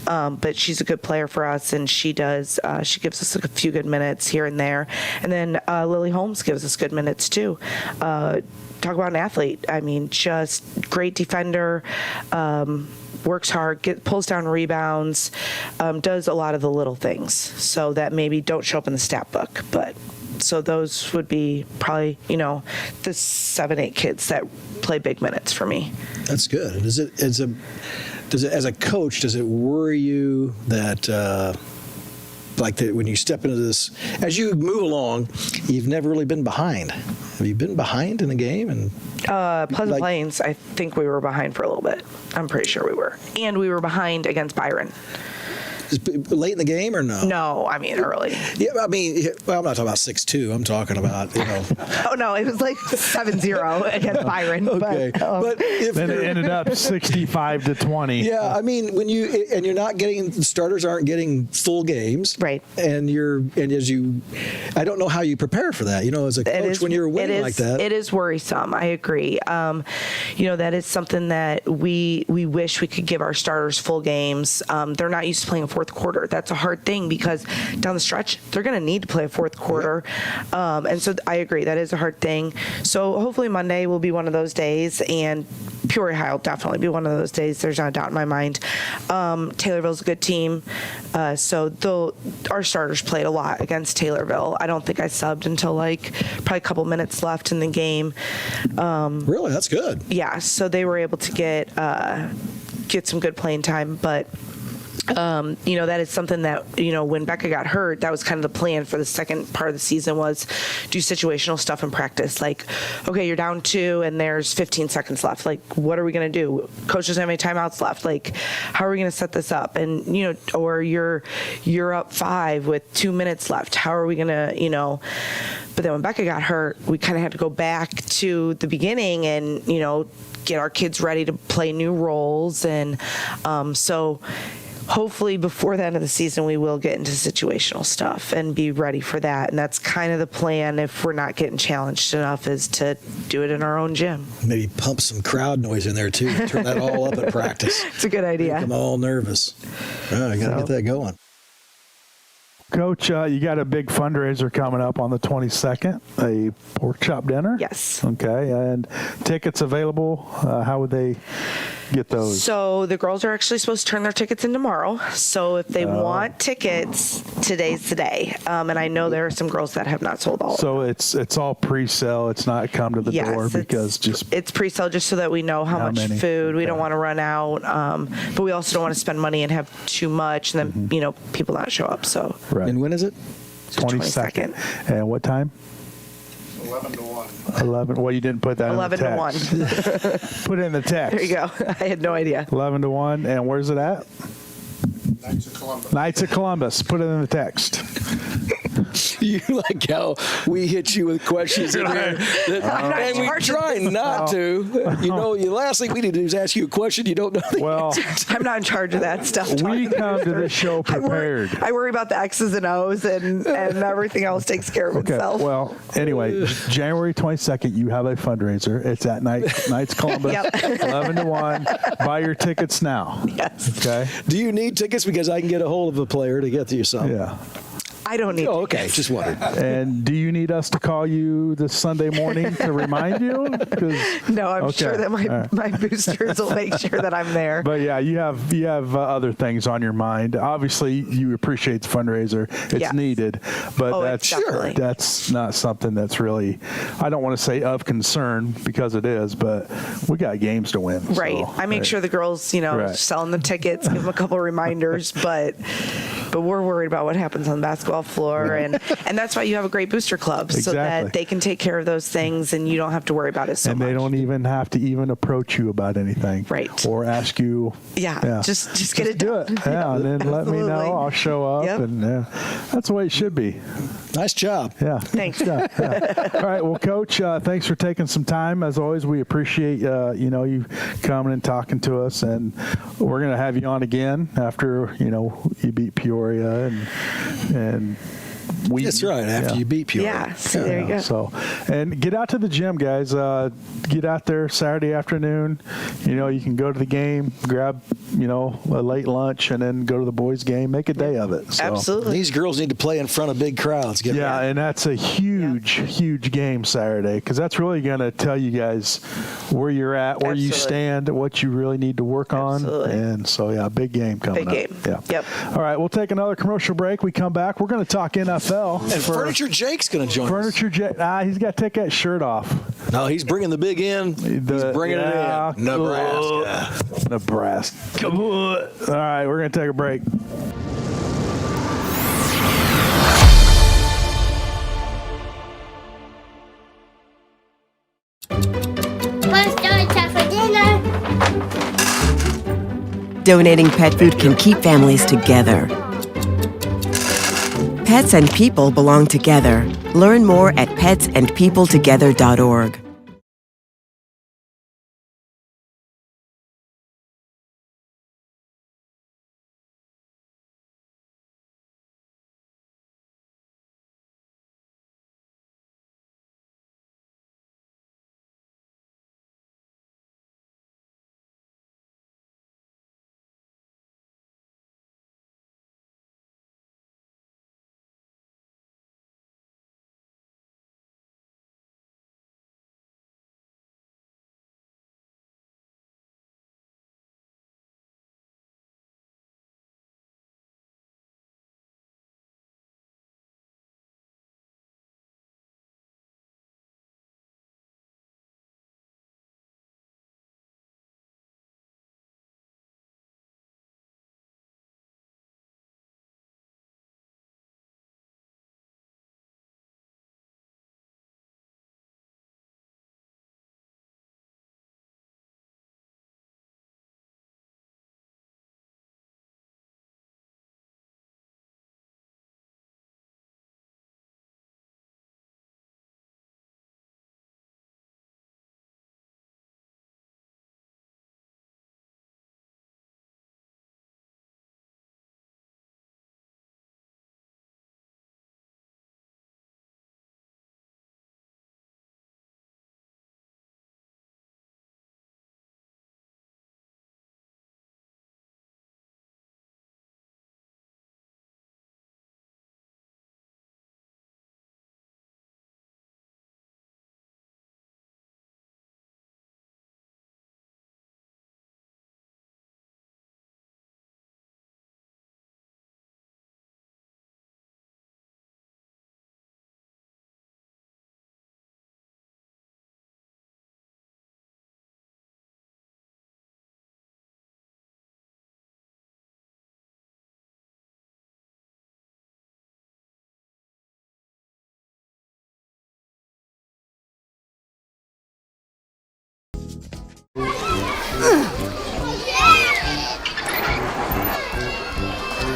But she's a good player for us, and she gives us a few good minutes here and there. And then Lily Holmes gives us good minutes too. Talk about an athlete. I mean, just great defender, works hard, pulls down rebounds, does a lot of the little things, so that maybe don't show up in the stat book. But so those would be probably, you know, the 7-8 kids that play big minutes for me. That's good. Does it as a coach, does it worry you that when you step into this, as you move along, you've never really been behind? Have you been behind in a game? And Pleasant Plains, I think we were behind for a little bit. I'm pretty sure we were. And we were behind against Byron. Late in the game or no? No, I mean early. Yeah, I mean, well, I'm not talking about 6-2. I'm talking about, you know. Oh no, it was like 7-0 against Byron. Okay, but if then it ended up 65-20. Yeah, I mean, when you're not getting, the starters aren't getting full games, right? And I don't know how you prepare for that. You know, as a coach, when you're winning like that, it is worrisome. I agree. You know, that is something that we wish we could give our starters full games. They're not used to playing a fourth quarter. That's a hard thing because down the stretch, they're going to need to play a fourth quarter. And so I agree. That is a hard thing. So hopefully Monday will be one of those days, and Peoria High will definitely be one of those days. There's not a doubt in my mind. Taylorville's a good team. So our starters played a lot against Taylorville. I don't think I subbed until probably a couple minutes left in the game. Really? That's good. Yeah. So they were able to get some good playing time, but That is something that, when Becca got hurt, that was kind of the plan for the second part of the season was do situational stuff in practice. Like, okay, you're down 2 and there's 15 seconds left. Like, what are we going to do? Coach doesn't have any timeouts left. Like, how are we going to set this up? And, or you're up 5 with 2 minutes left. How are we going to, but then when Becca got hurt, we kind of had to go back to the beginning and, get our kids ready to play new roles. And so hopefully before the end of the season, we will get into situational stuff and be ready for that. And that's kind of the plan if we're not getting challenged enough, is to do it in our own gym. Maybe pump some crowd noise in there too. Turn that all up at practice. It's a good idea. Make them all nervous. I got to get that going. Coach, you got a big fundraiser coming up on the 22nd, a pork chop dinner? Yes. Okay, and tickets available, how would they get those? So the girls are actually supposed to turn their tickets in tomorrow. So if they want tickets, today's the day. And I know there are some girls that have not sold all. So it's all pre-sale. It's not come to the door because it's pre-sale just so that we know how much many. food. We don't want to run out, but we also don't want to spend money and have too much, and then people not show up. So Right. And when is it? 22nd. And what time? 11 to 1. 11. Well, you didn't put that 11 in to the text. 1. Put it in the text. There you go. I had no idea. 11 to 1. And where's it at? Knights of Columbus. Knights of Columbus. Put it in the text. You like how we hit you with questions in here, and we try not to. Last thing we need to do is ask you a question you don't know. Well, I'm not in charge of that stuff. we come to this show prepared. I worry about the X's and O's, and everything else takes care of itself. Well, anyway, January 22nd, you have a fundraiser. It's at Knights Columbus, 11 to 1. Buy your tickets now. Yes. Okay. Do you need tickets? Because I can get a hold of a player to get to you some. Yeah. I don't need. Oh, okay. Just wondered. And do you need us to call you this Sunday morning to remind you? No, I'm sure that my boosters will make sure that I'm there. But yeah, you have other things on your mind. Obviously, you appreciate the fundraiser; it's needed, but that's not something that's really. I don't want to say of concern because it is, but we got games to win. Right. So, I make sure the girls, selling the tickets, give them a couple of reminders, but we're worried about what happens on the basketball floor, and that's why you have a great booster club, so that they can take care of those things, and you don't have to worry about it so much. And they don't even have to approach you about anything, right? Or ask you. Yeah. Just get it done. Yeah, and then let me know. I'll show up, and that's the way it should be. Nice job. Yeah. Thanks. Yeah. All right. Well, Coach, thanks for taking some time. As always, we appreciate you coming and talking to us, and we're going to have you on again after you beat Peoria and we. That's right. After you beat Peoria. Yeah. So there you go. So, and get out to the gym, guys. Get out there Saturday afternoon. You can go to the game, grab a late lunch, and then go to the boys' game. Make a day of it. So. Absolutely. These girls need to play in front of big crowds. And that's a huge game Saturday, because that's really going to tell you guys where you're at, where you stand, what you really need to work on. And so, big game coming up. Big game. Yeah. Yep. All right, we'll take another commercial break. We come back. We're going to talk NFL. And Furniture Jake's going to join us. Furniture Jake. He's got to take that shirt off. No, he's bringing the big in. He's bringing it in. Nebraska. Come on. All right, we're going to take a break. Donating pet food can keep families together. Pets and people belong together. Learn more at petsandpeopletogether.org.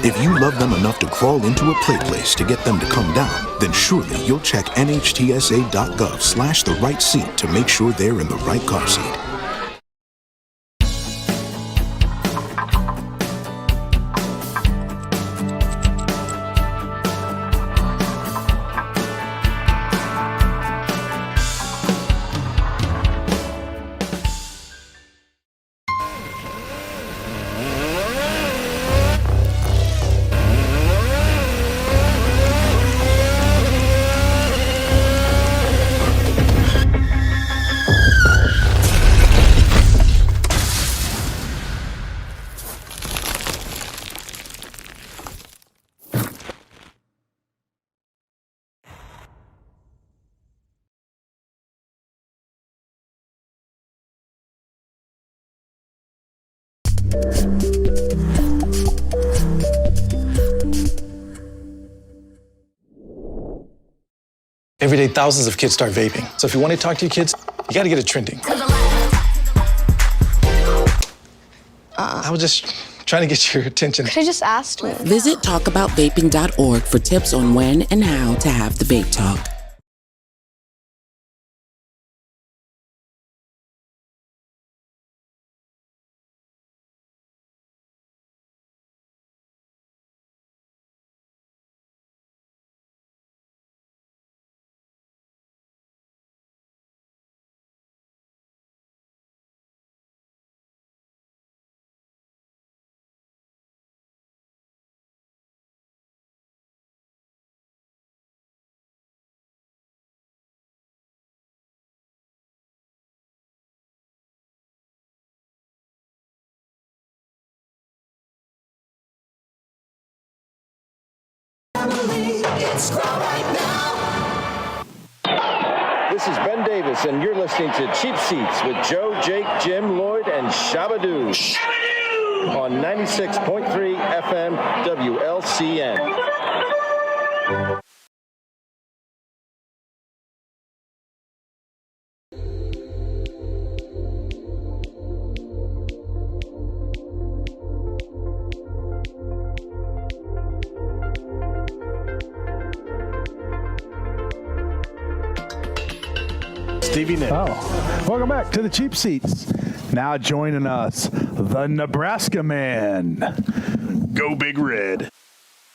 If you love them enough to crawl into a play place to get them to come down, then surely you'll check nhtsa.gov/the right seat to make sure they're in the right car seat. Every day, thousands of kids start vaping. So if you want to talk to your kids, you got to get it trending. I was just trying to get your attention. Could I just ask me? Visit talkaboutvaping.org for tips on when and how to have the vape talk. This is Ben Davis, and you're listening to Cheap Seats with Joe, Jake, Jim, Lloyd, and Shabadoo on 96.3 FM WLCN. Stevie Nicks. Oh, welcome back to the Cheap Seats. Now joining us, the Nebraska man. Go Big Red.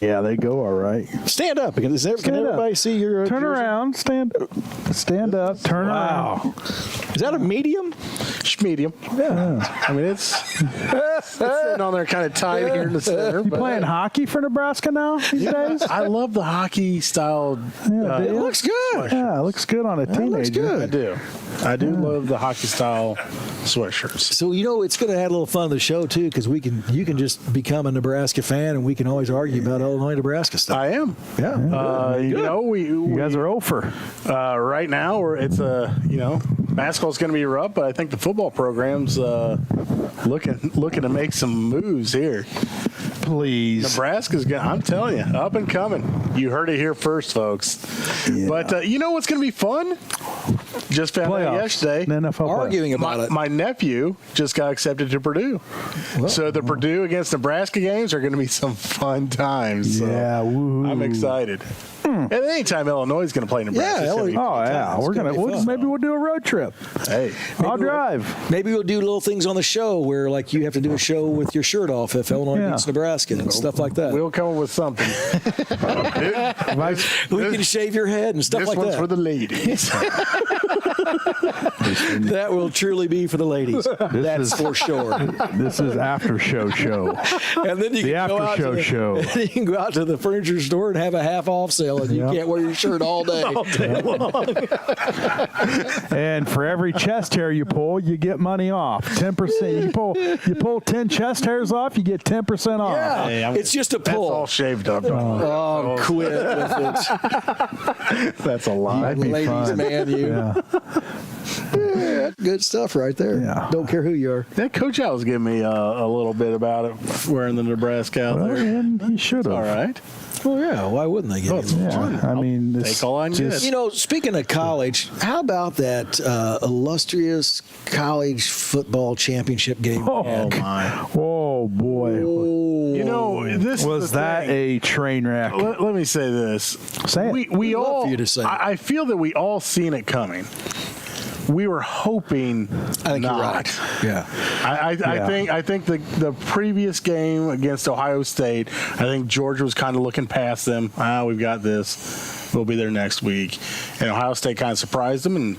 Yeah, they go all right. Stand up. Can everybody see your Turn jersey? around. Stand up. Turn around. Is that a medium? Medium. Yeah. I mean, it's sitting on there kind of tight here in the center. You playing hockey for Nebraska now these days? I love the hockey style. It looks good. Yeah, it looks good on a teenager. looks good. I do. I do love the hockey style sweatshirts. So it's going to add a little fun to the show too, because you can just become a Nebraska fan, and we can always argue about Illinois, Nebraska stuff. I am. Yeah. You guys are over. Right now, it's basketball's going to be rough, but I think the football program's looking to make some moves here. Please. Nebraska's going. I'm telling you, up and coming. You heard it here first, folks. Yeah. But you know what's going to be fun? Just found out yesterday. NFL arguing about it. My nephew just got accepted to Purdue. So the Purdue against Nebraska games are going to be some fun times. So yeah, I'm excited. And anytime Illinois is going to play Nebraska. Maybe we'll do a road trip. Hey, I'll drive. Maybe we'll do little things on the show where, like, you have to do a show with your shirt off if Illinois beats Nebraska and stuff like that. We'll come up with something. We can shave your head and stuff like that. This one's for the ladies. That will truly be for the ladies. That's for sure. This is after show. And then you can go out show. You can go out to the furniture store and have a half off sale, and you can't wear your shirt all day. long. And for every chest hair you pull, you get money off. 10%. You pull 10 chest hairs off, you get 10% off. Yeah, it's just a pull. That's all shaved up. Oh, quit with it. That's a lie. That'd be ladies, fun. man, you. Yeah, good stuff right there. Yeah. Don't care who you are. That Coach Al was giving me a little bit about it wearing the Nebraska out there. And he should have. All right. Well, yeah. Why wouldn't they give you? I mean, take all I can get. Speaking of college, how about that illustrious college football championship game? Oh my! Oh boy! You know, this Was is the that thing. a train wreck? Let me say this. Say it. We love all. for you to say it. I feel that we all seen it coming. We were hoping. I think not. you're right. Yeah. I think the previous game against Ohio State, I think Georgia was kind of looking past them. We've got this. We'll be there next week. And Ohio State kind of surprised them and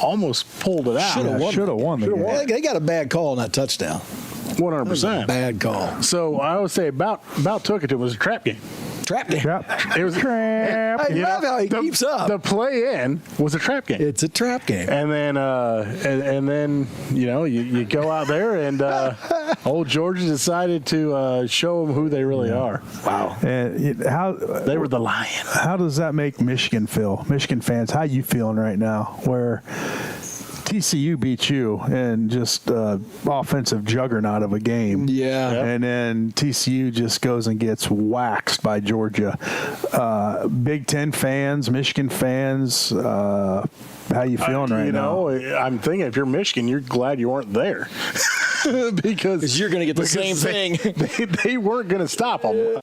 almost pulled it out. Should have won the game. They got a bad call on that touchdown. 100%. Bad call. So I would say about took it to it was a trap game. Trap game. It was trap. I love how he keeps up. The play in was a trap game. It's a trap game. And then, you go out there and old Georgia decided to show them who they really are. Wow. And how they were the lion. How does that make Michigan feel? Michigan fans, how you feeling right now? Where TCU beat you in just offensive juggernaut of a game. Yeah. And then TCU just goes and gets waxed by Georgia. Big Ten fans, Michigan fans, how you feeling right now? I'm thinking if you're Michigan, you're glad you weren't there. because you're going to get the same thing. They weren't going to stop them.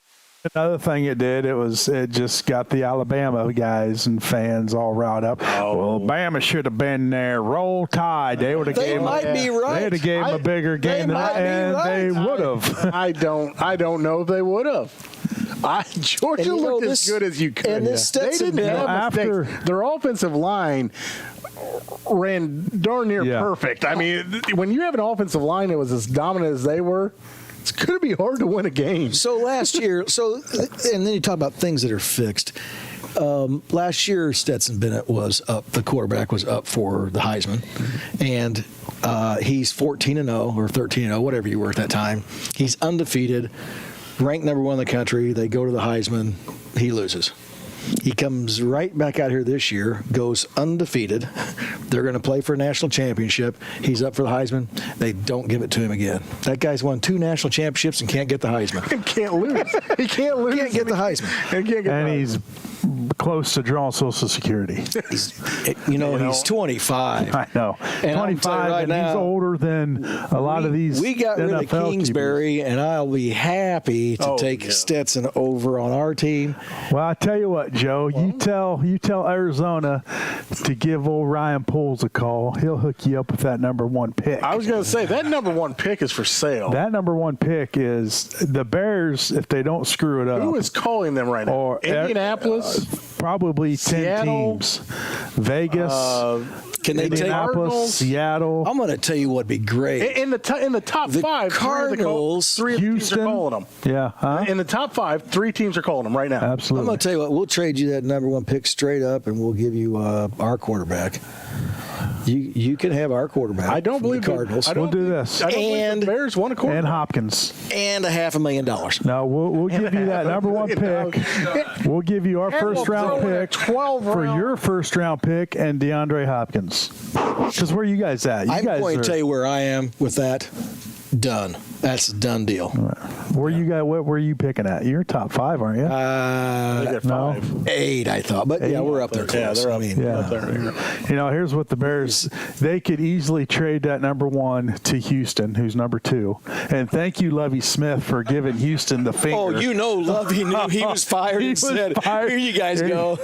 Another thing it did, it just got the Alabama guys and fans all riled up. Well, Bama should have been there. Roll Tide. They would have They might be right. They would have gave them a bigger game than they would have. I don't know if they would have. Georgia looked as good as you could. And this Stetson they didn't have mistakes. Their offensive line ran darn near perfect. I mean, when you have an offensive line that was as dominant as they were, it's going to be hard to win a game. So last year, and then you talk about things that are fixed. Last year, Stetson Bennett was up. The quarterback was up for the Heisman, and he's 14-0 or 13-0, whatever you were at that time. He's undefeated, ranked number 1 in the country. They go to the Heisman. He loses. He comes right back out here this year, goes undefeated. They're going to play for a national championship. He's up for the Heisman. They don't give it to him again. That guy's won 2 national championships and can't get the Heisman. He can't lose. He can't lose. Can't get the Heisman. And he's close to drawing Social Security. He's 25. I know. And 25, right and now, he's older than a lot of these. We got rid of NFL Kingsbury, keepers. and I'll be happy to take Stetson over on our team. Well, I tell you what, Joe, you tell Arizona to give old Ryan Poles a call. He'll hook you up with that number 1 pick. I was going to say, that number 1 pick is for sale. That number 1 pick is the Bears, if they don't screw it up. Who is calling them right now? Or Indianapolis? Probably 10 Seattle? teams. Vegas. Can they take Indianapolis, Seattle? I'm going to tell you what'd be great. In the top 5, Cardinals, three of the teams are calling them. Yeah. Huh? In the top 5, 3 teams are calling them right now. Absolutely. I'm going to tell you what, we'll trade you that number 1 pick straight up, and we'll give you our quarterback. You can have our quarterback. I don't believe the Cardinals. We'll do this. I don't believe the Bears won a quarterback. And Hopkins. And $500,000. No, we'll give you that number 1 pick. We'll give you our first round pick for your first round pick and DeAndre Hopkins. Because where are you guys at? I'm going to tell you where I am with that. Done. That's a done deal. Where you got? Where are you picking at? You're top 5, aren't you? No, 8, I thought, but yeah, we're up there. Close. Yeah, they're up there. Here's what the Bears. They could easily trade that number 1 to Houston, who's number 2. And thank you, Lovie Smith, for giving Houston the finger. Oh, Lovie knew he was fired and said, "Here you guys go."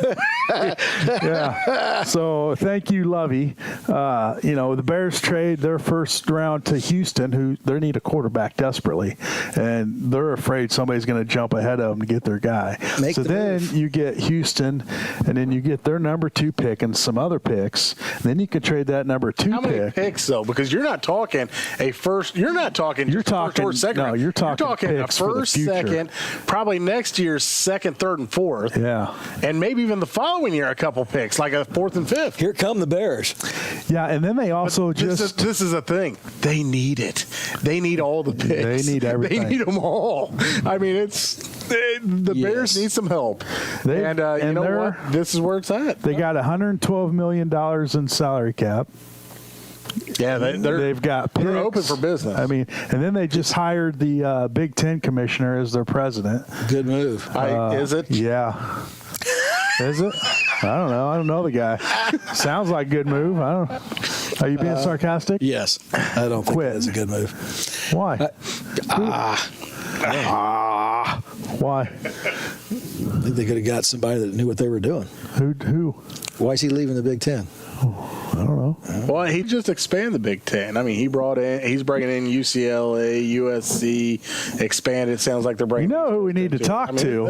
Yeah. So thank you, Lovie. The Bears trade their first round to Houston, who they need a quarterback desperately, and they're afraid somebody's going to jump ahead of them to get their guy. You get Houston, and then you get their number 2 pick and some other picks. Then you can trade that number 2 How many picks though? Because you're not talking a first. You're not talking. You're talking first or second. No, you're talking a picks for the first, future. second, probably next year's 2nd, 3rd, and 4th. Yeah, and maybe even the following year a couple picks, like a 4th and 5th. Here come the Bears. Yeah, and then they also this is a thing. They need it. They need all the picks. They need everything. They need them all. I mean, the Bears need some help. You know what? This is where it's at. They got $112 million in salary cap. Yeah, they've got picks. They're open for business. I mean, and then they just hired the Big Ten commissioner as their president. Good move. Is it? Yeah. Is it? I don't know. I don't know the guy. Sounds like a good move. I don't. Are you being sarcastic? Yes. I don't think that's a good move. Why? Why? I think they could have got somebody that knew what they were doing. Who? Why is he leaving the Big Ten? I don't know. Well, he just expanded the Big Ten. I mean, he's bringing in UCLA, USC, expanded. Sounds like they're bringing. You know who we need to talk to?